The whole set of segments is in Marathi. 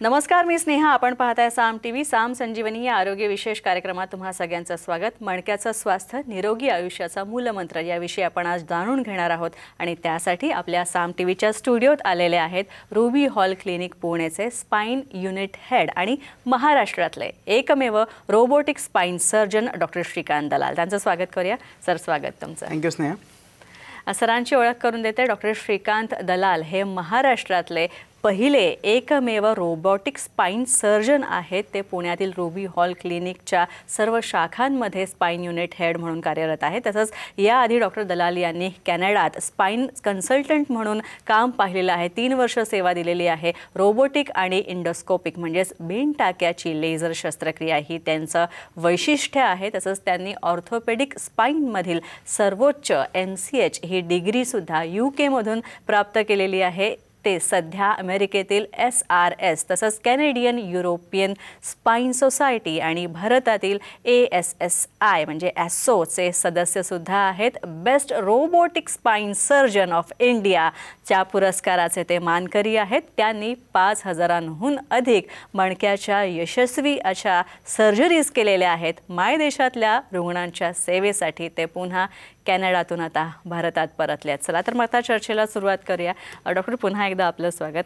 नमस्कार, मी स्नेहा. आपण पाहताय साम टीव्ही. साम संजीवनी या आरोग्य विशेष कार्यक्रमात तुम्हा सगळ्यांचं स्वागत. मणक्याचं स्वास्थ्य, निरोगी आयुष्याचा मूलमंत्र याविषयी आपण आज जाणून घेणार आहोत आणि त्यासाठी आपल्या साम टीव्हीच्या स्टुडिओत आलेले आहेत रुबी हॉल क्लिनिक पुणेचे स्पाइन युनिट हेड आणि महाराष्ट्रातले एकमेव robotic spine surgeon doctor Shrikant Dalal. त्यांचं स्वागत करूया. सर, स्वागत तुमचं. थँक्यू स्नेहा. सरांची ओळख करून देते. डॉक्टर श्रीकांत दलाल हे महाराष्ट्रातले पहिले एकमेव रोबोटिक स्पाइन सर्जन आहेत. ते पुण्यातील रुबी हॉल क्लिनिकच्या सर्व शाखांमध्ये स्पाइन युनिट हेड म्हणून कार्यरत आहेत. तसंच याआधी डॉक्टर दलाल यांनी कॅनडात स्पाइन कन्सल्टंट म्हणून काम पाहिलेलं आहे. 3 वर्ष सेवा दिलेली आहे. रोबोटिक आणि इंडोस्कोपिक म्हणजेच बिन टाक्याची लेझर शस्त्रक्रिया ही त्यांचं वैशिष्ट्य आहे. तसंच त्यांनी ऑर्थोपेडिक स्पाइनमधील सर्वोच्च MCH ही डिग्रीसुद्धा UK मधून प्राप्त केलेली आहे. ते सध्या अमेरिकेतील SRS तसंच कॅनेडियन युरोपियन स्पाइन सोसायटी आणि भारतातील ASSI म्हणजे ASSOचे सदस्यसुद्धा आहेत. Best robotic spine surgeon of इंडियाच्या पुरस्काराचे ते मानकरी आहेत. त्यांनी 5000हून अधिक मणक्याच्या यशस्वी अशा सर्जरीज केलेल्या आहेत. मायदेशातल्या रुग्णांच्या सेवेसाठी ते पुन्हा कॅनडातून आता भारतात परतले आहेत. चला तर मग आता चर्चेला सुरुवात करूया. डॉक्टर, पुन्हा एकदा आपलं स्वागत.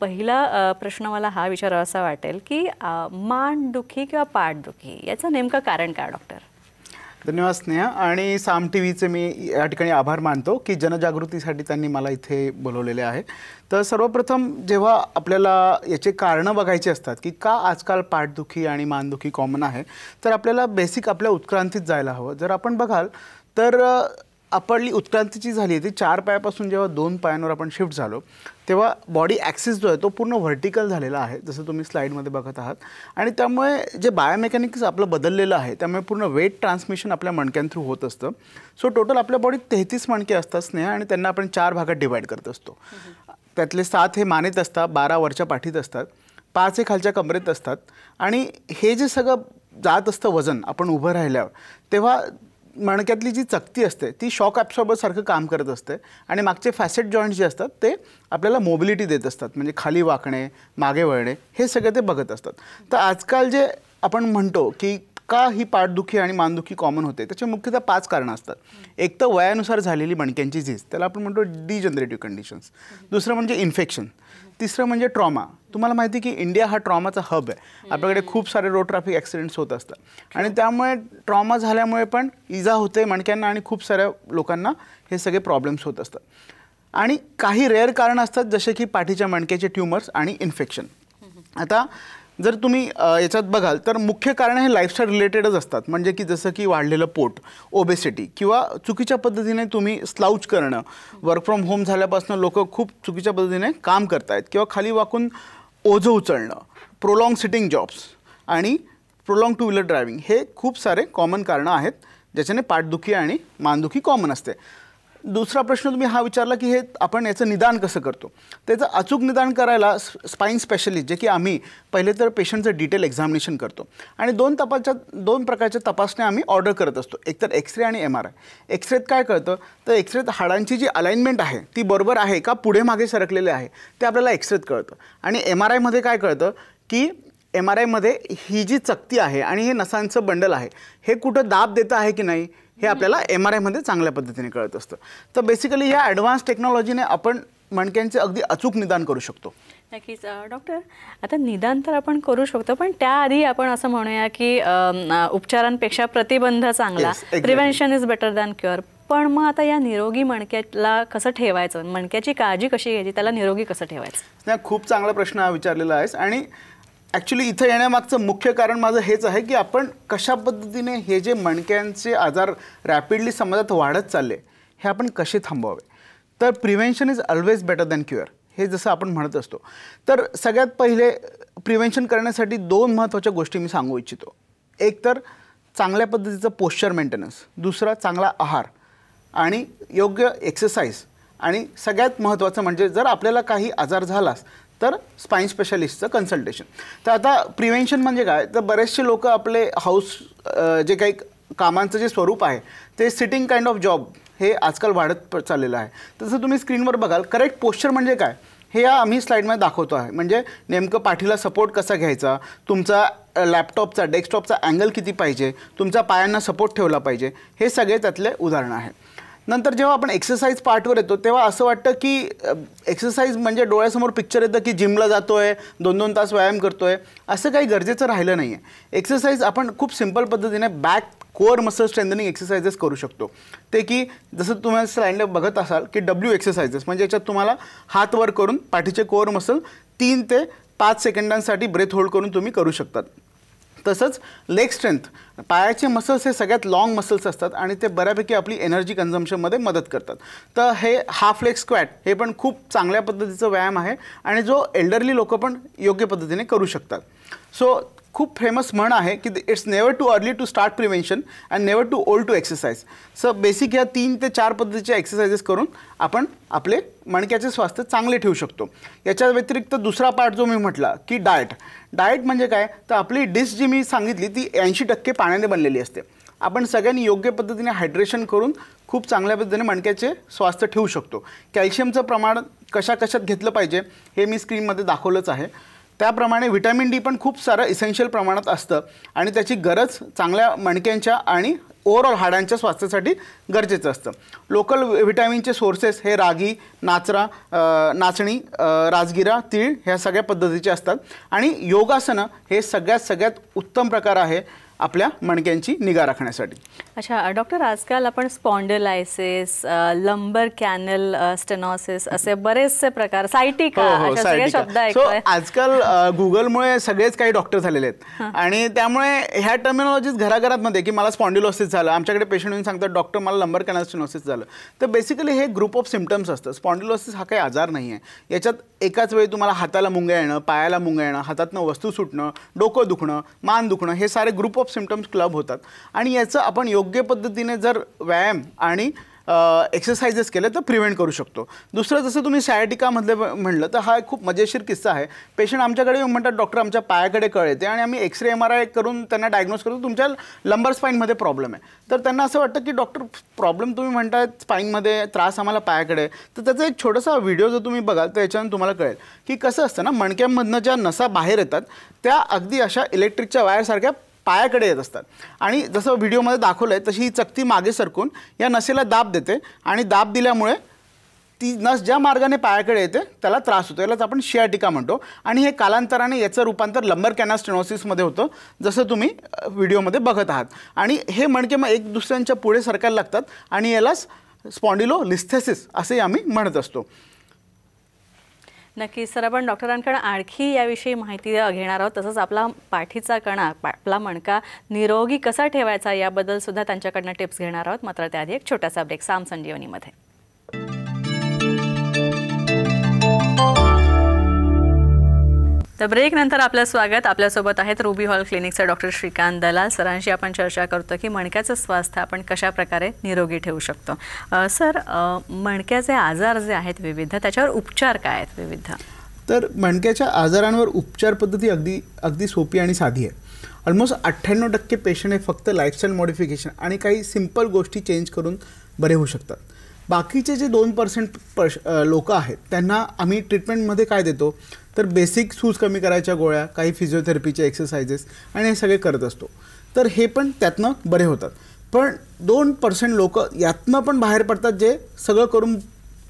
पहिला प्रश्न मला हा विचारावासा वाटेल की मानदुखी किंवा पाठदुखी याचं नेमकं कारण काय डॉक्टर? धन्यवाद स्नेहा. आणि साम टीव्हीचे मी या ठिकाणी आभार मानतो की जनजागृतीसाठी त्यांनी मला इथे बोलवलेले आहे. तर सर्वप्रथम जेव्हा आपल्याला याचे कारणं बघायची असतात की का आजकाल पाठदुखी आणि मानदुखी कॉमन आहे, तर आपल्याला बेसिक आपल्या उत्क्रांतीत जायला हवं. जर आपण बघाल तर आपली उत्क्रांतीची झाली ती 4 पायापासून जेव्हा 2 पायांवर आपण शिफ्ट झालो तेव्हा बॉडी ॲक्सिस जो आहे तो पूर्ण व्हर्टिकल झालेला आहे, जसं तुम्ही स्लाईडमध्ये बघत आहात. आणि त्यामुळे जे बायोमेकॅनिक्स आपलं बदललेलं आहे त्यामुळे पूर्ण वेट ट्रान्समिशन आपल्या मणक्यां थ्रू होत असतं. सो टोटल आपल्या बॉडीत 33 मणके असतात स्नेहा, आणि त्यांना आपण 4 भागात डिवाईड करत असतो. त्यातले 7 हे मानेत असतात, 12 वरच्या पाठीत असतात, 5 हे खालच्या कमरेत असतात. आणि हे जे सगळं जात असतं वजन आपण उभं राहिल्यावर, तेव्हा मणक्यातली जी चकती असते ती शॉक ॲब्सॉर्बरसारखं काम करत असते आणि मागचे फॅसेट जॉईंट जे असतात ते आपल्याला मोबिलिटी देत असतात, म्हणजे खाली वाकणे, मागे वळणे, हे सगळे ते बघत असतात. तर आजकाल जे आपण म्हणतो की का ही पाठदुखी आणि मानदुखी कॉमन होते, त्याचे मुख्यतः 5 कारणं असतात. एक तर वयानुसार झालेली मणक्यांची झीज, त्याला आपण म्हणतो डिजनरेटिव्ह कंडिशन्स. दुसरं म्हणजे इन्फेक्शन. तिसरं म्हणजे ट्रॉमा. तुम्हाला माहिती आहे की इंडिया हा ट्रॉमाचा हब आहे. आपल्याकडे खूप सारे रोड ट्रॅफिक ॲक्सिडेंट्स होत असतात आणि त्यामुळे ट्रॉमा झाल्यामुळे पण इजा होते मणक्यांना आणि खूप साऱ्या लोकांना हे सगळे प्रॉब्लेम्स होत असतात. आणि काही रेअर कारणं असतात जसे की पाठीच्या मणक्याचे ट्युमर्स आणि इन्फेक्शन. आता जर तुम्ही याच्यात बघाल तर मुख्य कारण हे लाईफस्टाईल रिलेटेडच असतात, म्हणजे की जसं की वाढलेलं पोट, ओबेसिटी, किंवा चुकीच्या पद्धतीने तुम्ही स्लाउच करणं. वर्क फ्रॉम होम झाल्यापासून लोक खूप चुकीच्या पद्धतीने काम करतायत, किंवा खाली वाकून ओझं उचलणं, प्रोलॉंग सिटिंग जॉब्स आणि प्रोलॉंग 2 व्हीलर ड्रायव्हिंग, हे खूप सारे कॉमन कारणं आहेत ज्याच्याने पाठदुखी आणि मानदुखी कॉमन असते. दुसरा प्रश्न तुम्ही हा विचारला की हे आपण याचं निदान कसं करतो. त्याचं अचूक निदान करायला स्पाइन स्पेशलिस्ट, जे की आम्ही पहिले तर पेशंटचं डिटेल एक्झामिनेशन करतो आणि 2 प्रकारच्या तपासण्या आम्ही ऑर्डर करत असतो. एक तर एक्सरे आणि MRI. एक्सरेत काय कळतं तर एक्सरेत हाडांची जी अलाइनमेंट आहे ती बरोबर आहे का पुढे मागे सरकलेले आहे ते आपल्याला एक्सरेत कळतं. आणि MRIमध्ये काय कळतं की MRIमध्ये ही जी चकती आहे आणि हे नसांचं बंडल आहे हे कुठं दाब देतं आहे की नाही हे आपल्याला MRIमध्ये चांगल्या पद्धतीने कळत असतं. तर बेसिकली या ॲडव्हान्स टेक्नॉलॉजीने आपण मणक्यांचे अगदी अचूक निदान करू शकतो. नक्कीच डॉक्टर, आता निदान तर आपण करू शकतो, पण त्याआधी आपण असं म्हणूया की उपचारांपेक्षा प्रतिबंध चांगला, prevention is better than cure. पण मग आता या निरोगी मणक्याला कसं ठेवायचं, मणक्याची काळजी कशी घ्यायची, त्याला निरोगी कसं ठेवायचं? खूप चांगला प्रश्न हा विचारलेला आहेस. आणि ॲक्च्युली इथं येण्यामागचं मुख्य कारण माझं हेच आहे की आपण कशा पद्धतीने हे जे मणक्यांचे आजार रॅपिडली समाजात वाढत चालले हे आपण कसे थांबवावे. तर prevention is always better than cure, हे जसं आपण म्हणत असतो. तर सगळ्यात पहिले प्रिव्हेन्शन करण्यासाठी 2 महत्त्वाच्या गोष्टी मी सांगू इच्छितो. एक तर चांगल्या पद्धतीचं पोश्चर मेंटेनन्स, दुसरा चांगला आहार आणि योग्य एक्सरसाइज, आणि सगळ्यात महत्त्वाचं म्हणजे जर आपल्याला काही आजार झालास तर स्पाइन स्पेशलिस्टचं कन्सल्टेशन. तर आता प्रिव्हेन्शन म्हणजे काय, तर बरेचसे लोक आपले हाऊस जे काही कामांचं जे स्वरूप आहे ते सिटिंग काइंड ऑफ जॉब हे आजकाल वाढत चाललेलं आहे. तसं तुम्ही स्क्रीनवर बघाल, करेक्ट पोश्चर म्हणजे काय हे या आम्ही स्लाईडमध्ये दाखवतो आहे. म्हणजे नेमकं पाठीला सपोर्ट कसा घ्यायचा, तुमचा लॅपटॉपचा डेस्कटॉपचा अँगल किती पाहिजे, तुमच्या पायांना सपोर्ट ठेवला पाहिजे, हे सगळे त्यातले उदाहरणं आहेत. नंतर जेव्हा आपण एक्सरसाइज पार्टवर येतो तेव्हा असं वाटतं की एक्सरसाइज म्हणजे डोळ्यासमोर पिक्चर येतं की जिमला जातोय, 2-2 तास व्यायाम करतोय, असं काही गरजेचं राहिलं नाही आहे. एक्सरसाइज आपण खूप सिंपल पद्धतीने back core muscle strengthening exercises करू शकतो. ते की जसं तुम्ही स्लाइडला बघत असाल की डब्ल्यू एक्सरसाइजेस, म्हणजे याच्यात तुम्हाला हात वर करून पाठीचे कोअर मसल 3 ते 5 सेकंदांसाठी ब्रेथ होल्ड करून तुम्ही करू शकतात. तसंच लेग स्ट्रेंथ, पायाचे मसल्स हे सगळ्यात लाँग मसल्स असतात आणि ते बऱ्यापैकी आपली एनर्जी कन्झम्पशनमध्ये मदत करतात. तर हे हाफ लेग स्क्वॅट हे पण खूप चांगल्या पद्धतीचं व्यायाम आहे आणि जो एल्डरली लोक पण योग्य पद्धतीने करू शकतात. सो खूप फेमस म्हण आहे की it's never too early to start prevention and never too old to exercise. So basic ह्या 3 ते 4 पद्धतीच्या एक्सरसाइजेस करून आपण आपले मणक्याचे स्वास्थ्य चांगले ठेवू शकतो. याच्या व्यतिरिक्त दुसरा पार्ट जो मी म्हटला की डाएट म्हणजे काय, तर आपली डिश जी मी सांगितली ती 80% पाण्याने बनलेली असते. आपण सगळ्यांनी योग्य पद्धतीने हायड्रेशन करून खूप चांगल्या पद्धतीने मणक्याचे स्वास्थ्य ठेवू शकतो. कॅल्शियमचं प्रमाण कशात घेतलं पाहिजे हे मी स्क्रीनमध्ये दाखवलंच आहे. त्याप्रमाणे व्हिटॅमिन डी पण खूप सारं इसेन्शियल प्रमाणात असतं आणि त्याची गरज चांगल्या मणक्यांच्या आणि ओव्हरऑल हाडांच्या स्वास्थ्यासाठी गरजेचं असतं. लोकल व्हिटॅमिनचे सोर्सेस हे रागी, नाचणी, राजगिरा, तीळ ह्या सगळ्या पद्धतीचे असतात आणि योगासनं हे सगळ्यात उत्तम प्रकार आहे आपल्या मणक्यांची निगा राखण्यासाठी. अच्छा डॉक्टर, आजकाल आपण स्पॉन्डिलायसिस, लंबर कॅनल स्टेनॉसिस असे बरेचसे प्रकार, सायटिका अशा सगळे शब्द ऐकतोय. आजकाल गुगलमुळे सगळेच काही डॉक्टर झालेले आहेत आणि त्यामुळे ह्या टर्मिनॉलॉजीज घराघरात मध्ये की मला स्पॉन्डिलोसिस झालं, आमच्याकडे पेशंट येऊन सांगतात डॉक्टर मला लंबर कॅनल स्टेनॉसिस झालं. तर बेसिकली हे ग्रुप ऑफ सिम्पटम्स असतं. स्पॉन्डिलोसिस हा काही आजार नाही आहे. याच्यात एकाच वेळी तुम्हाला हाताला मुंग्या येणं, पायाला मुंग्या येणं, हातातनं वस्तू सुटणं, डोकं दुखणं, मान दुखणं हे सारे ग्रुप ऑफ सिम्पटम्स क्लब होतात आणि याचं आपण योग्य पद्धतीने जर व्यायाम आणि एक्सरसाइजेस केले तर प्रिव्हेंट करू शकतो. दुसरं जसं तुम्ही सायटिकामधले म्हणलं तर हा खूप मजेशीर किस्सा आहे. पेशंट आमच्याकडे येऊन म्हणतात डॉक्टर आमच्या पायाकडे कळ येते आणि आम्ही एक्सरे MRI करून त्यांना डायग्नोज करतो तुमच्या लंबर स्पाईनमध्ये प्रॉब्लेम आहे. तर त्यांना असं वाटतं की डॉक्टर प्रॉब्लेम तुम्ही म्हणताय स्पाईनमध्ये, त्रास आम्हाला पायाकडे. तर त्याचा एक छोटासा व्हिडिओ जर तुम्ही बघाल तर याच्यानं तुम्हाला कळेल की कसं असतं ना, मणक्यांमधनं ज्या नसा बाहेर येतात त्या अगदी अशा इलेक्ट्रिकच्या वायरसारख्या पायाकडे येत असतात आणि जसं व्हिडिओमध्ये दाखवलं आहे तशी ही चकती मागे सरकून या नसेला दाब देते आणि दाब दिल्यामुळे ती नस ज्या मार्गाने पायाकडे येते त्याला त्रास होतो. यालाच आपण शियाटिका म्हणतो आणि हे कालांतराने याचं रूपांतर लंबर कॅनल स्टेनोसिसमध्ये होतं जसं तुम्ही व्हिडिओमध्ये बघत आहात. आणि हे मणके मग एक दुसऱ्यांच्या पुढे सरकायला लागतात आणि यालाच स्पॉन्डिलोलिस्थेसिस असे आम्ही म्हणत असतो. नक्की सर, आपण डॉक्टरांकडे आणखी याविषयी माहिती घेणार आहोत. तसंच आपला पाठीचा कणा, आपला मणका निरोगी कसा ठेवायचा याबद्दल सुद्धा त्यांच्याकडनं टिप्स घेणार आहोत. मात्र त्याआधी एक छोटासा ब्रेक साम संजीवनीमध्ये. तर ब्रेक नंतर आपलं स्वागत. आपल्यासोबत आहेत रुबी हॉल क्लिनिकचे डॉक्टर श्रीकांत दलाल. सरांशी आपण चर्चा करतो की मणक्याचं स्वास्थ्य आपण कशा प्रकारे निरोगी ठेवू शकतो. सर, मणक्याचे आजार जे आहेत विविध, त्याच्यावर उपचार काय आहेत विविध? तर मणक्याच्या आजारांवर उपचार पद्धती अगदी सोपी आणि साधी आहे. ऑलमोस्ट 98% पेशंट हे फक्त लाईफस्टाईल मॉडिफिकेशन आणि काही सिंपल गोष्टी चेंज करून बरे होऊ शकतात. बाकीचे जे 2% लोक आहेत त्यांना आम्ही ट्रीटमेंटमध्ये काय देतो तर बेसिक सूज कमी करायच्या गोळ्या, काही फिजिओथेरपीचे एक्सरसाइजेस आणि हे सगळे करत असतो. तर हे पण त्यातनं बरे होतात. पण 2% लोक यातनं पण बाहेर पडतात जे सगळं करून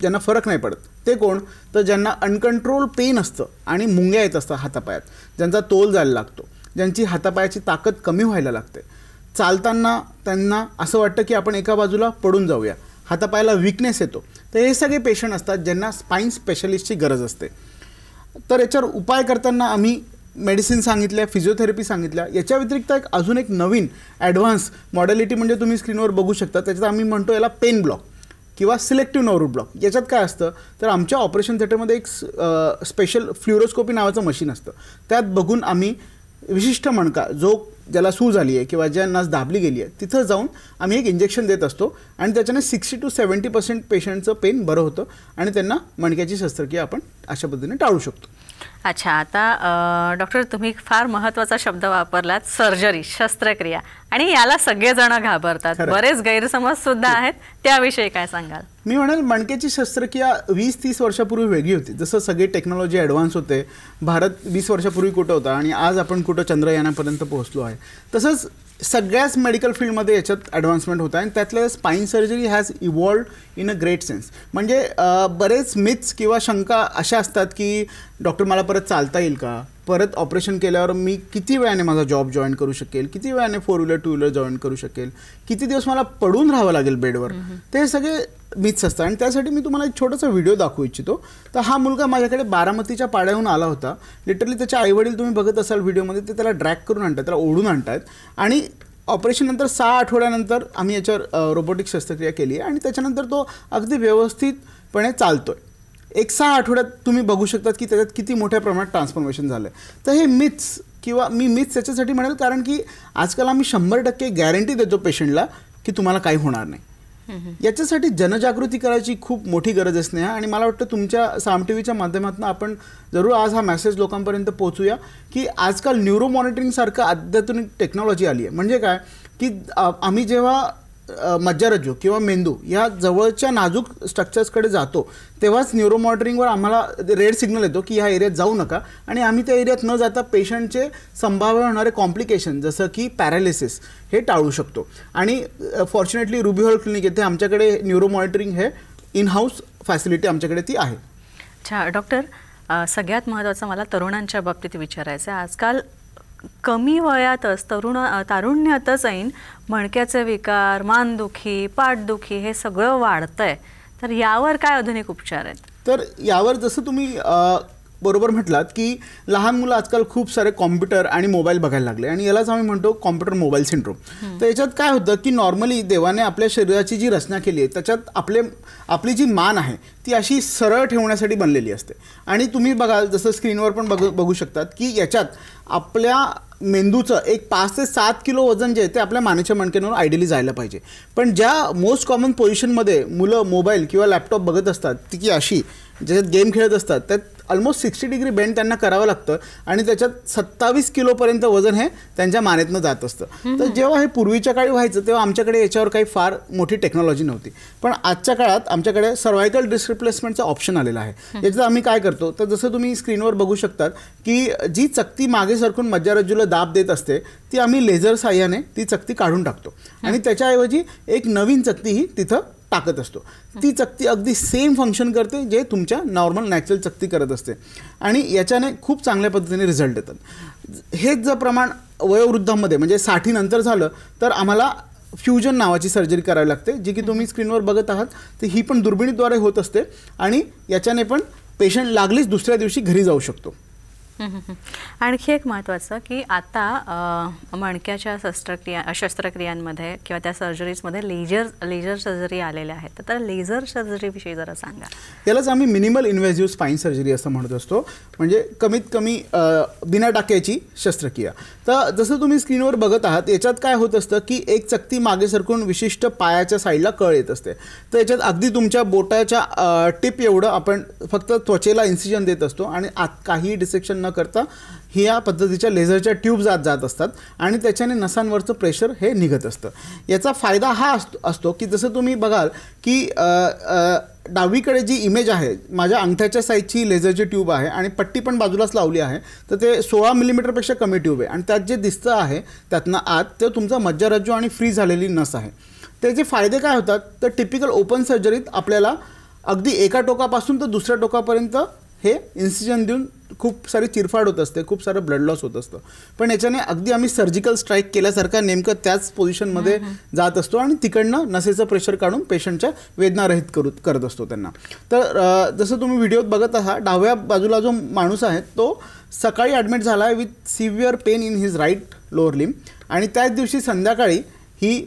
ज्यांना फरक नाही पडत. ते कोण? तर ज्यांना अनकंट्रोल पेन असतं आणि मुंग्या येत असतात हातापायात, ज्यांचा तोल जायला लागतो, ज्यांची हातापायाची ताकद कमी व्हायला लागते, चालताना त्यांना असं वाटतं की आपण एका बाजूला पडून जाऊया, हातापायाला वीकनेस येतो. तर हे सगळे पेशंट असतात ज्यांना स्पाईन स्पेशलिस्टची गरज असते. तर याच्यावर उपाय करताना आम्ही मेडिसिन सांगितल्या, फिजिओथेरपी सांगितल्या. याच्या व्यतिरिक्त अजून एक नवीन ॲडव्हान्स मॉडॅलिटी म्हणजे तुम्ही स्क्रीनवर बघू शकता. त्याच्यात आम्ही म्हणतो याला पेन ब्लॉक किंवा सिलेक्टिव्ह नर्व रूट ब्लॉक. याच्यात काय असतं तर आमच्या ऑपरेशन थिएटरमध्ये एक स्पेशल फ्ल्युरोस्कोपी नावाचं मशीन असतं. त्यात बघून आम्ही विशिष्ट मणका जो ज्याला सूज आली आहे किंवा ज्या नस दाबली गेली आहे तिथं जाऊन आम्ही एक इंजेक्शन देत असतो आणि त्याच्याने 60 to 70% पेशंटचं पेन बरं होतं आणि त्यांना मणक्याची शस्त्रक्रिया आपण अशा पद्धतीने टाळू शकतो. अच्छा, आता डॉक्टर तुम्ही फार महत्त्वाचा शब्द वापरलात, सर्जरी, शस्त्रक्रिया, आणि याला सगळेजण घाबरतात, बरेच गैरसमज सुद्धा आहेत, त्याविषयी काय सांगाल? मी म्हणेल मणक्याची शस्त्रक्रिया 20-30 वर्षापूर्वी वेगळी होती. जसं सगळे टेक्नॉलॉजी ॲडव्हान्स होते, भारत 20 वर्षापूर्वी कुठं होता आणि आज आपण कुठं चंद्रयानापर्यंत पोहोचलो आहे, तसंच सगळ्याच मेडिकल फील्डमध्ये याच्यात ॲडव्हान्समेंट होत आहे. आणि त्यातल्या spine surgery has evolved in a great sense. म्हणजे बरेच मिथ्स किंवा शंका अशा असतात की डॉक्टर मला परत चालता येईल का, परत ऑपरेशन केल्यावर मी किती वेळाने माझा जॉब जॉईन करू शकेल, किती वेळाने 4 व्हीलर 2 व्हीलर जॉईन करू शकेल, किती दिवस मला पडून राहावं लागेल बेडवर. ते सगळे मिथ्स असतात. आणि त्यासाठी मी तुम्हाला एक छोटासा व्हिडिओ दाखवू इच्छितो. तर हा मुलगा माझ्याकडे बारामतीच्या पाड्याहून आला होता. लिटरली त्याचे आईवडील तुम्ही बघत असाल व्हिडिओमध्ये, ते त्याला ड्रॅग करून आणतात, त्याला ओढून आणतात. आणि ऑपरेशननंतर 6 आठवड्यानंतर आम्ही याच्यावर रोबोटिक शस्त्रक्रिया केली आहे आणि त्याच्यानंतर तो अगदी व्यवस्थितपणे चालतोय. एक 6 आठवड्यात तुम्ही बघू शकतात की त्याच्यात किती मोठ्या प्रमाणात ट्रान्सफॉर्मेशन झालं आहे. तर हे मिथ्स किंवा मी मिथ्स याच्यासाठी म्हणेल कारण की आजकाल आम्ही 100% गॅरंटी देतो पेशंटला की तुम्हाला काही होणार नाही. याच्यासाठी जनजागृती करायची खूप मोठी गरज आहे स्नेहा. आणि मला वाटतं तुमच्या साम टीव्हीच्या माध्यमातून आपण जरूर आज हा मेसेज लोकांपर्यंत पोहोचूया की आजकाल न्यूरो मॉनिटरिंगसारखं अत्याधुनिक टेक्नॉलॉजी आली आहे. म्हणजे काय की आम्ही जेव्हा मज्जारज्जू किंवा मेंदू या जवळच्या नाजूक स्ट्रक्चर्सकडे जातो तेव्हाच न्यूरो मॉनिटरिंगवर आम्हाला रेड सिग्नल येतो की ह्या एरियात जाऊ नका. आणि आम्ही त्या एरियात न जाता पेशंटचे संभाव्य होणारे कॉम्प्लिकेशन जसं की पॅरालिसिस हे टाळू शकतो. आणि फॉर्च्युनेटली रुबी हॉल क्लिनिक येथे आमच्याकडे न्यूरो मॉनिटरिंग हे इन हाऊस फॅसिलिटी आमच्याकडे ती आहे. अच्छा डॉक्टर, सगळ्यात महत्त्वाचं मला तरुणांच्या बाबतीत विचारायचं आहे. आजकाल कमी वयातच तारुण्यातच ऐन मणक्याचे विकार, मानदुखी, पाठदुखी हे सगळं वाढतंय. तर यावर काय आधुनिक उपचार आहेत? तर यावर जसं तुम्ही बरोबर म्हटलात की लहान मुलं आजकाल खूप सारे कॉम्प्युटर आणि मोबाईल बघायला लागले आणि यालाच आम्ही म्हणतो कॉम्प्युटर मोबाईल सिंड्रोम. तर याच्यात काय होतं की नॉर्मली देवाने आपल्या शरीराची जी रचना केली आहे त्याच्यात आपली जी मान आहे ती अशी सरळ ठेवण्यासाठी बनलेली असते. आणि तुम्ही बघाल जसं स्क्रीनवर पण बघू शकतात की याच्यात आपल्या मेंदूचं एक 5 ते 7 किलो वजन जे आहे ते आपल्या मानेच्या मणक्यांवर आयडियली जायला पाहिजे. पण ज्या मोस्ट कॉमन पोझिशनमध्ये मुलं मोबाईल किंवा लॅपटॉप बघत असतात ती की अशी ज्याच्यात गेम खेळत असतात त्यात ऑलमोस्ट 60 डिग्री बेंड त्यांना करावं लागतं आणि त्याच्यात 27 किलोपर्यंत वजन हे त्यांच्या मानेतनं जात असतं. तर जेव्हा हे पूर्वीच्या काळी व्हायचं तेव्हा आमच्याकडे याच्यावर काही फार मोठी टेक्नॉलॉजी नव्हती. पण आजच्या काळात आमच्याकडे सर्वायकल डिस्क रिप्लेसमेंटचा ऑप्शन आलेला आहे. याच्यात आम्ही काय करतो तर जसं तुम्ही स्क्रीनवर बघू शकतात की जी चकती मागे सरकून मज्जारज्जूला दाब देत असते ती आम्ही लेझर साह्याने ती चकती काढून टाकतो आणि त्याच्याऐवजी एक नवीन चकती ही तिथं टाकत असतो. ती चकती अगदी सेम फंक्शन करते जे तुमच्या नॉर्मल नॅचरल चकती करत असते आणि याच्याने खूप चांगल्या पद्धतीने रिझल्ट येतात. हेच जर प्रमाण वयोवृद्धांमध्ये म्हणजे 60 नंतर झालं तर आम्हाला फ्युजन नावाची सर्जरी करावी लागते जी की तुम्ही स्क्रीनवर बघत आहात. तर ही पण दुर्बिणीद्वारे होत असते आणि याच्याने पण पेशंट लागलीच दुसऱ्या दिवशी घरी जाऊ शकतो. आणखी एक महत्त्वाचं की आता मणक्याच्या शस्त्रक्रियांमध्ये किंवा त्या सर्जरीजमध्ये लेझर सर्जरी आलेल्या आहेत. तर लेझर सर्जरीविषयी जरा सांगा. यालाच आम्ही मिनिमल इन्व्हेसिव्ह स्पाईन सर्जरी असं म्हणत असतो. म्हणजे कमीत कमी बिना टाक्याची शस्त्रक्रिया. तर जसं तुम्ही स्क्रीनवर बघत आहात याच्यात काय होत असतं की एक चकती मागे सरकून विशिष्ट पायाच्या साईडला कळ येत असते. तर याच्यात अगदी तुमच्या बोटाच्या टिप एवढं आपण फक्त त्वचेला इन्सिजन देत असतो आणि आत काही डिसेक्शन न करता ही या पद्धतीच्या लेझरच्या ट्यूब्स आत जात असतात आणि त्याच्याने नसांवरचं प्रेशर हे निघत असतं. याचा फायदा हा असतो की जसं तुम्ही बघाल की डावीकडे जी इमेज आहे माझ्या अंगठ्याच्या साईजची लेझरची ट्यूब आहे आणि पट्टी पण बाजूलाच लावली आहे. तर ते 16 मिलीमीटरपेक्षा कमी ट्यूब आहे आणि त्यात जे दिसतं आहे त्यातनं आत ते तुमचा मज्जारज्जू आणि फ्री झालेली नस आहे. त्याचे फायदे काय होतात तर टिपिकल ओपन सर्जरीत आपल्याला अगदी एका टोकापासून तर दुसऱ्या टोकापर्यंत हे इन्सिजन देऊन खूप सारी चिरफाड होत असते, खूप सारं ब्लड लॉस होत असतं. पण याच्याने अगदी आम्ही सर्जिकल स्ट्राईक केल्यासारखा नेमकं त्याच पोझिशनमध्ये जात असतो आणि तिकडनं नसेचं प्रेशर काढून पेशंटच्या वेदना रहित करत असतो त्यांना. तर जसं तुम्ही व्हिडिओत बघत आहात डाव्या बाजूला जो माणूस आहे तो सकाळी ॲडमिट झाला आहे with severe pain in his right lower limb आणि त्याच दिवशी संध्याकाळी ही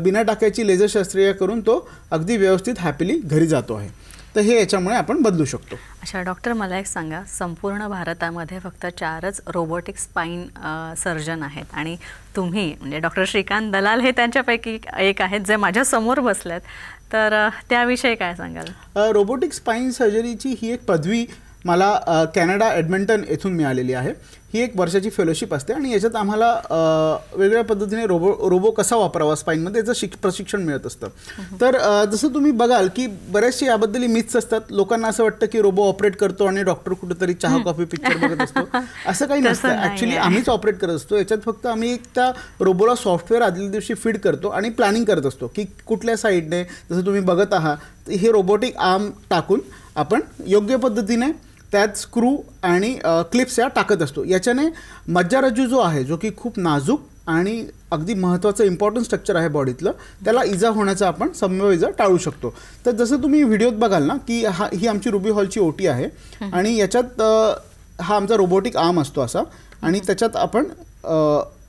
बिना टाक्याची लेझर शस्त्रक्रिया करून तो अगदी व्यवस्थित हॅपीली घरी जातो आहे. तर हे याच्यामुळे आपण बदलू शकतो. अच्छा डॉक्टर, मला एक सांगा, संपूर्ण भारतामध्ये फक्त 4च रोबोटिक स्पाईन सर्जन आहेत आणि तुम्ही म्हणजे डॉक्टर श्रीकांत दलाल हे त्यांच्यापैकी एक आहेत जे माझ्या समोर बसलेत. तर त्याविषयी काय सांगाल? रोबोटिक स्पाईन सर्जरीची ही एक पदवी मला कॅनडा एडमंटन येथून मिळालेली आहे. ही एक वर्षाची फेलोशिप असते आणि याच्यात आम्हाला वेगवेगळ्या पद्धतीने रोबो कसा वापरावा स्पाईनमध्ये याचं प्रशिक्षण मिळत असतं. तर जसं तुम्ही बघाल की बरेचसे याबद्दल मिथ्स असतात. लोकांना असं वाटतं की रोबो ऑपरेट करतो आणि डॉक्टर कुठेतरी चहा कॉफी पिक्चर बघत असतो. असं काही नसतं. ॲक्च्युली आम्हीच ऑपरेट करत असतो. याच्यात फक्त आम्ही त्या रोबोला सॉफ्टवेअर आदल्या दिवशी फीड करतो आणि प्लॅनिंग करत असतो की कुठल्या साईडने, जसं तुम्ही बघत आहात हे रोबोटिक आर्म टाकून आपण योग्य पद्धतीने त्यात स्क्रू आणि क्लिप्स या टाकत असतो. याच्याने मज्जारज्जू जो आहे, जो की खूप नाजूक आणि अगदी महत्त्वाचं इम्पॉर्टंट स्ट्रक्चर आहे बॉडीतलं, त्याला इजा होण्याचा आपण संभाव्य इजा टाळू शकतो. तर जसं तुम्ही व्हिडिओत बघाल ना की ही आमची रुबी हॉलची ओटी आहे आणि याच्यात हा आमचा रोबोटिक आर्म असतो असा आणि त्याच्यात आपण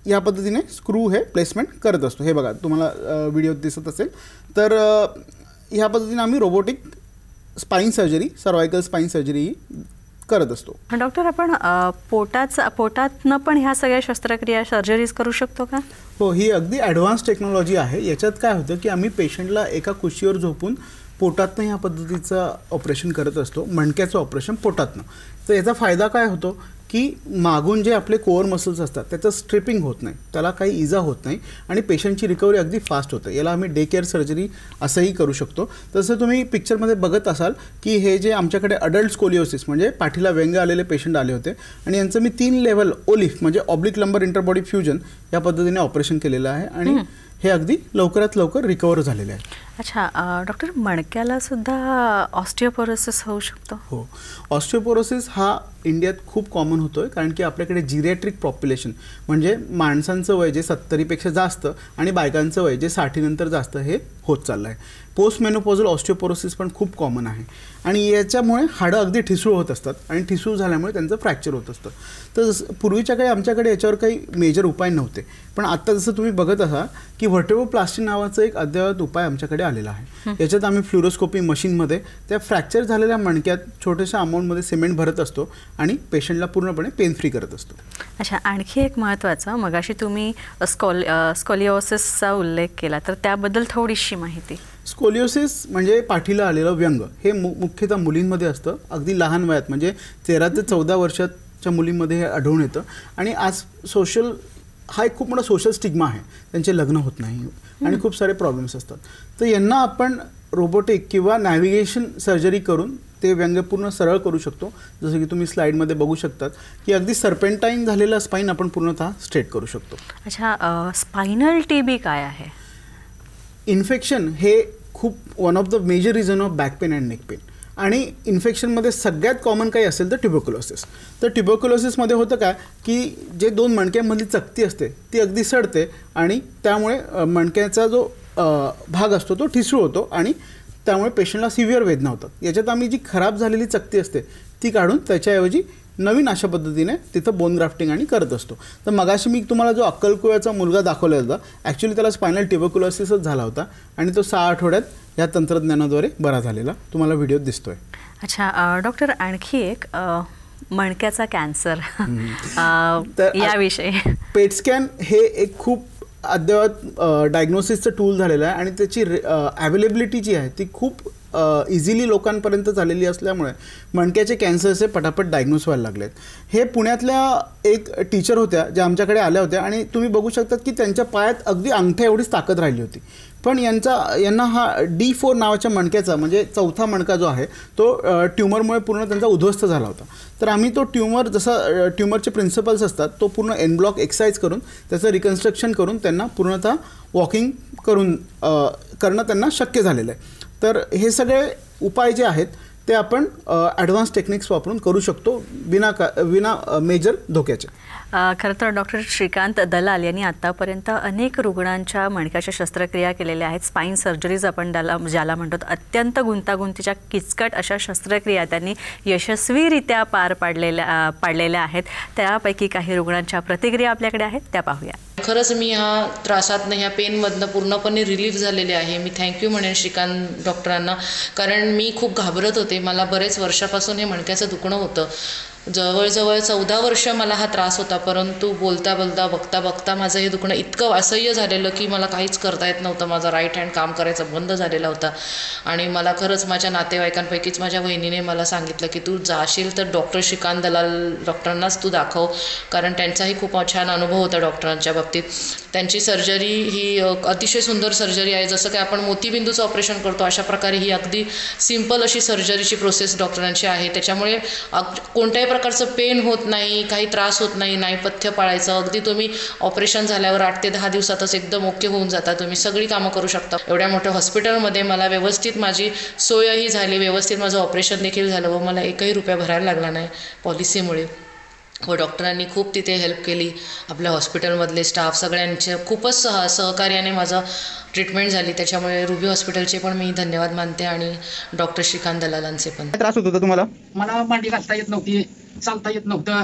या पद्धतीने स्क्रू हे प्लेसमेंट करत असतो. हे बघा तुम्हाला व्हिडिओत दिसत असेल. तर ह्या पद्धतीने आम्ही robotic spine surgery, cervical spine surgery करत असतो. डॉक्टर, आपण पोटातनं पण ह्या सगळ्या शस्त्रक्रिया सर्जरीज करू शकतो का? हो, ही अगदी ॲडव्हान्स टेक्नॉलॉजी आहे. याच्यात काय होतं की आम्ही पेशंटला एका कुशीवर झोपून पोटातनं ह्या पद्धतीचं ऑपरेशन करत असतो, मणक्याचं ऑपरेशन पोटातनं. तर याचा फायदा काय होतो की मागून जे आपले कोअर मसल्स असतात त्याचं स्ट्रिपिंग होत नाही, त्याला काही इजा होत नाही आणि पेशंटची रिकव्हरी अगदी फास्ट होते. याला आम्ही डे केअर सर्जरी असंही करू शकतो. तसं तुम्ही पिक्चरमध्ये बघत असाल की हे जे आमच्याकडे अडल्ट स्कोलिओसिस म्हणजे पाठीला व्यंग आलेले पेशंट आले होते आणि यांचं मी 3 लेवल ओलिफ म्हणजे ऑब्लिक लंबर इंटरबॉडी फ्युजन या पद्धतीने ऑपरेशन केलेलं आहे आणि हे अगदी लवकरात लवकर रिकवर झालेले आहे. अच्छा डॉक्टर, मणक्याला सुद्धा ऑस्टिओपोरोसिस होऊ शकतो? हो, ऑस्टिओपोरोसिस हा इंडियात खूप कॉमन होतो आहे कारण की आपल्याकडे जिरॅट्रिक पॉप्युलेशन म्हणजे माणसांचं वय जे 70पेक्षा जास्त आणि बायकांचं वय जे 60 नंतर जास्त हे होत चाललं आहे. पोस्ट मेनोपॉझल ऑस्टिओपोरोसिस पण खूप कॉमन आहे आणि याच्यामुळे हाडं अगदी ठिसूळ होत असतात आणि ठिसूळ झाल्यामुळे त्यांचं फ्रॅक्चर होत असतं. तर पूर्वीच्या काळी आमच्याकडे याच्यावर काही मेजर उपाय नव्हते, पण आता जसं तुम्ही बघत आहात की व्हर्टेब्रोप्लास्टी नावाचं एक अद्ययावत उपाय आमच्याकडे आलेला आहे. याच्यात आम्ही फ्लुरोस्कोपी मशीनमध्ये त्या फ्रॅक्चर झालेल्या मणक्यात छोट्याशा अमाऊंटमध्ये सिमेंट भरत असतो आणि पेशंटला पूर्णपणे पेन फ्री करत असतो. अच्छा, आणखी एक महत्त्वाचं, मगाशी तुम्ही स्कोलिओसिसचा उल्लेख केला, तर त्याबद्दल थोडीशी माहिती. स्कोलिओसिस म्हणजे पाठीला आलेलं व्यंग हे मुख्यतः मुलींमध्ये असतं. अगदी लहान वयात म्हणजे 13 ते 14 वर्षाच्या मुलींमध्ये हे आढळून येतं आणि आज हा एक खूप मोठा सोशल स्टिग्मा आहे. त्यांचे लग्न होत नाही आणि खूप सारे प्रॉब्लेम्स असतात. तर यांना आपण रोबोटिक किंवा नॅव्हिगेशन सर्जरी करून ते व्यंग पूर्ण सरळ करू शकतो. जसं की तुम्ही स्लाईडमध्ये बघू शकतात की अगदी सर्पेंटाईन झालेला स्पाईन आपण पूर्णतः स्ट्रेट करू शकतो. अच्छा, स्पायनल टीबी काय आहे? इन्फेक्शन हे खूप one of the major reason of back pain and neck pain आणि इन्फेक्शनमध्ये सगळ्यात कॉमन काही असेल तर ट्युबरक्युलोसिस. तर ट्युबरक्युलोसिसमध्ये होतं काय की जे 2 मणक्यांमधली चकती असते ती अगदी सडते आणि त्यामुळे मणक्याचा जो भाग असतो तो ठिसूळ होतो आणि त्यामुळे पेशंटला सिव्हिअर वेदना होतात. याच्यात आम्ही जी खराब झालेली चकती असते ती काढून त्याच्याऐवजी नवीन अशा पद्धतीने तिथं बोन ग्राफ्टिंग आणि करत असतो. तर मगाशी मी तुम्हाला जो अक्कलकुव्याचा मुलगा दाखवलेला होता, ॲक्च्युली त्याला स्पायनल ट्युबरक्युलोसिसच झाला होता आणि तो 6 आठवड्यात या तंत्रज्ञानाद्वारे बरा झालेला तुम्हाला व्हिडिओत दिसतोय. अच्छा डॉक्टर, आणखी एक मणक्याचा कॅन्सर याविषयी. पेट स्कॅन हे एक खूप अद्ययावत डायग्नोसिसचं टूल झालेलं आहे आणि त्याची अवेलेबिलिटी जी आहे ती खूप इझिली लोकांपर्यंत झालेली असल्यामुळे मणक्याचे कॅन्सरचे पटापट डायग्नोस व्हायला लागलेत. हे पुण्यातल्या एक टीचर होत्या ज्या आमच्याकडे आल्या होत्या आणि तुम्ही बघू शकतात की त्यांच्या पायात अगदी अंगठ्या एवढीच ताकद राहिली होती, पण यांना हा D4 नावाच्या मणक्याचा म्हणजे 4था मणका जो आहे तो ट्युमरमुळे पूर्ण त्यांचा उद्ध्वस्त झाला होता. तर आम्ही तो ट्युमर, जसा ट्युमरचे प्रिन्सिपल्स असतात, तो पूर्ण एन ब्लॉक एक्ससाइज करून त्याचं रिकन्स्ट्रक्शन करून त्यांना पूर्णतः वॉकिंग करणं त्यांना शक्य झालेलं आहे. तर हे सगळे उपाय जे आहेत ते आपण ॲडव्हान्स टेक्निक्स वापरून करू शकतो विना मेजर धोक्याचे. खरं तर डॉक्टर श्रीकांत दलाल यांनी आत्तापर्यंत अनेक रुग्णांच्या मणक्याच्या शस्त्रक्रिया केलेल्या आहेत. स्पाईन सर्जरीज आपण ज्याला म्हणतो, अत्यंत गुंतागुंतीच्या किचकट अशा शस्त्रक्रिया त्यांनी यशस्वीरित्या पार पाडलेल्या आहेत. त्यापैकी काही रुग्णांच्या प्रतिक्रिया आपल्याकडे आहेत, त्या पाहूया. खरंच मी ह्या त्रासातनं, ह्या पेनमधनं पूर्णपणे रिलीफ झालेले आहे. मी थँक्यू म्हणेन श्रीकांत डॉक्टरांना, कारण मी खूप घाबरत होते. मला बरेच वर्षापासून हे मणक्याचं दुखणं होतं. जवळजवळ 14 वर्ष मला हा त्रास होता, परंतु बोलता बोलता बघता बघता माझं हे दुखणं इतकं असह्य झालेलं की मला काहीच करता येत नव्हतं. माझा राईट हँड काम करायचं बंद झालेला होता आणि मला खरंच माझ्या नातेवाईकांपैकीच माझ्या वहिनीने मला सांगितलं की तू जाशील तर डॉक्टर श्रीकांत दलाल डॉक्टरांनाच तू दाखव, कारण त्यांचाही खूप छान अनुभव होता डॉक्टरांच्या बाबतीत. त्यांची सर्जरी ही अतिशय सुंदर सर्जरी आहे. जसं काय आपण मोतीबिंदूचं ऑपरेशन करतो अशा प्रकारे ही अगदी सिंपल अशी सर्जरीची प्रोसेस डॉक्टरांची आहे. त्याच्यामुळे कोणत्याही प्रकारचं पेन होत नाही, काही त्रास होत नाही, नाही पथ्य पाळायचं. अगदी तुम्ही ऑपरेशन झाल्यावर 8 ते 10 दिवसातच एकदम ओके होऊन जाता, तुम्ही सगळी कामं करू शकता. एवढ्या मोठ्या हॉस्पिटलमध्ये मला व्यवस्थित माझी सोयही झाली, व्यवस्थित माझं ऑपरेशन देखील झालं व मला एकही रुपया भरायला लागला नाही पॉलिसीमुळे. व डॉक्टरांनी खूप तिथे हेल्प केली. आपल्या हॉस्पिटलमधले स्टाफ सगळ्यांचे खूपच सहकार्याने माझं ट्रीटमेंट झाली. त्याच्यामुळे रुबी हॉस्पिटलचे पण मी धन्यवाद मानते आणि डॉक्टर श्रीकांत दलालांचे पण. त्रास होत होता तुम्हाला? मला मांडी घालता येत नव्हती, चालता येत नव्हतं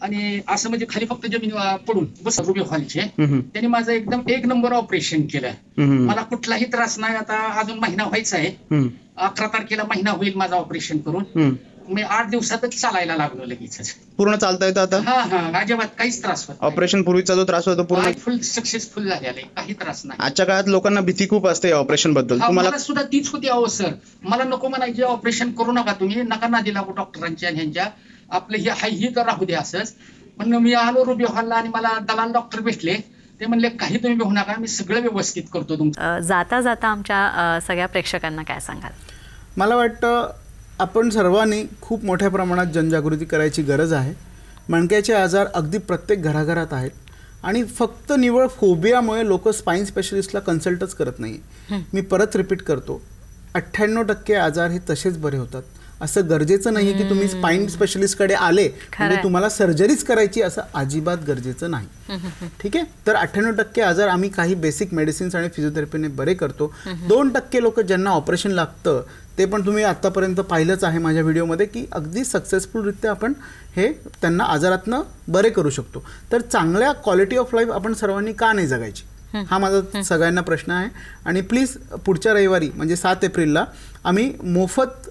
आणि असं म्हणजे खाली फक्त जमीन पडून बस. रुबी हॉलचे त्यांनी माझं एकदम 1 नंबर ऑपरेशन केलं. मला कुठलाही त्रास नाही. आता अजून महिना व्हायचा आहे, 11 तारखेला महिना होईल माझं ऑपरेशन करून. मी 8 दिवसातच चालायला लागलो लगेच. पूर्ण चालता येतं आता? हा, अजिबात काहीच त्रास होत. ऑपरेशन पूर्वीचा जो त्रास होता पूर्ण फुल सक्सेसफुल झालेला आहे, काही त्रास नाही. आजच्या काळात लोकांना भीती खूप असते ऑपरेशन बद्दल. मला सुद्धा तीच होती. अहो सर, मला नको म्हणायचे ऑपरेशन करू नका तुम्ही, नका ना दिला डॉक्टरांच्या ह्यांच्या, आपलं हे हाय ही तर राहू द्या असंच. पण मी आलो रुबी हॉलला आणि मला दलाल डॉक्टर भेटले. ते म्हणले काही तुम्ही भेटू नका, मी सगळं व्यवस्थित करतो तुमचं. जाता जाता आमच्या सगळ्या प्रेक्षकांना काय सांगाल? मला वाटतं आपण सर्वांनी खूप मोठ्या प्रमाणात जनजागृती करायची गरज आहे. मणक्याचे आजार अगदी प्रत्येक घराघरात आहेत आणि फक्त निव्वळ फोबियामुळे लोक स्पाईन स्पेशलिस्टला कन्सल्टच करत नाही. मी परत रिपीट करतो, 98% आजार हे तसेच बरे होतात. असं गरजेचं नाही की तुम्ही स्पाईन स्पेशलिस्टकडे आले म्हणजे तुम्हाला सर्जरीच करायची, असं अजिबात गरजेचं नाही. ठीक आहे, तर 98% आजार आम्ही काही बेसिक मेडिसिन्स आणि फिजिओथेरपीने बरे करतो. 2% लोक ज्यांना ऑपरेशन लागतं ते पण तुम्ही आत्तापर्यंत पाहिलंच आहे माझ्या व्हिडिओमध्ये की अगदी सक्सेसफुलरित्या आपण हे त्यांना आजारातनं बरे करू शकतो. तर चांगल्या क्वालिटी ऑफ लाईफ आपण सर्वांनी का नाही जगायची, हा माझा सगळ्यांना प्रश्न आहे. आणि प्लीज पुढच्या रविवारी म्हणजे 7 एप्रिलला आम्ही मोफत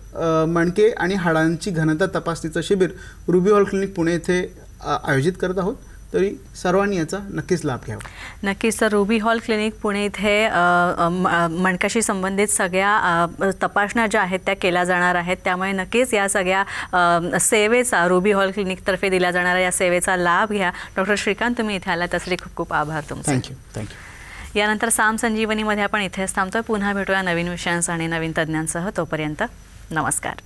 मणके आणि हाडांची घनता तपासणीचं शिबिर रुबी हॉल क्लिनिक पुणे येथे आयोजित करत आहोत. तरी सर्वांनी याचा नक्कीच लाभ घ्यावा. नक्कीच. तर रुबी हॉल क्लिनिक पुणे इथे मणक्याशी संबंधित सगळ्या तपासण्या ज्या आहेत त्या केल्या जाणार आहेत. त्यामुळे नक्कीच या सगळ्या सेवेचा रुबी हॉल क्लिनिकतर्फे दिल्या जाणाऱ्या या सेवेचा लाभ घ्या. डॉक्टर श्रीकांत, तुम्ही इथे आला त्यासाठी खूप खूप आभार तुमचे. थँक्यू. यानंतर साम संजीवनीमध्ये आपण इथेच थांबतोय. पुन्हा भेटूया नवीन विषयांसह आणि नवीन तज्ज्ञांसह. तोपर्यंत नमस्कार.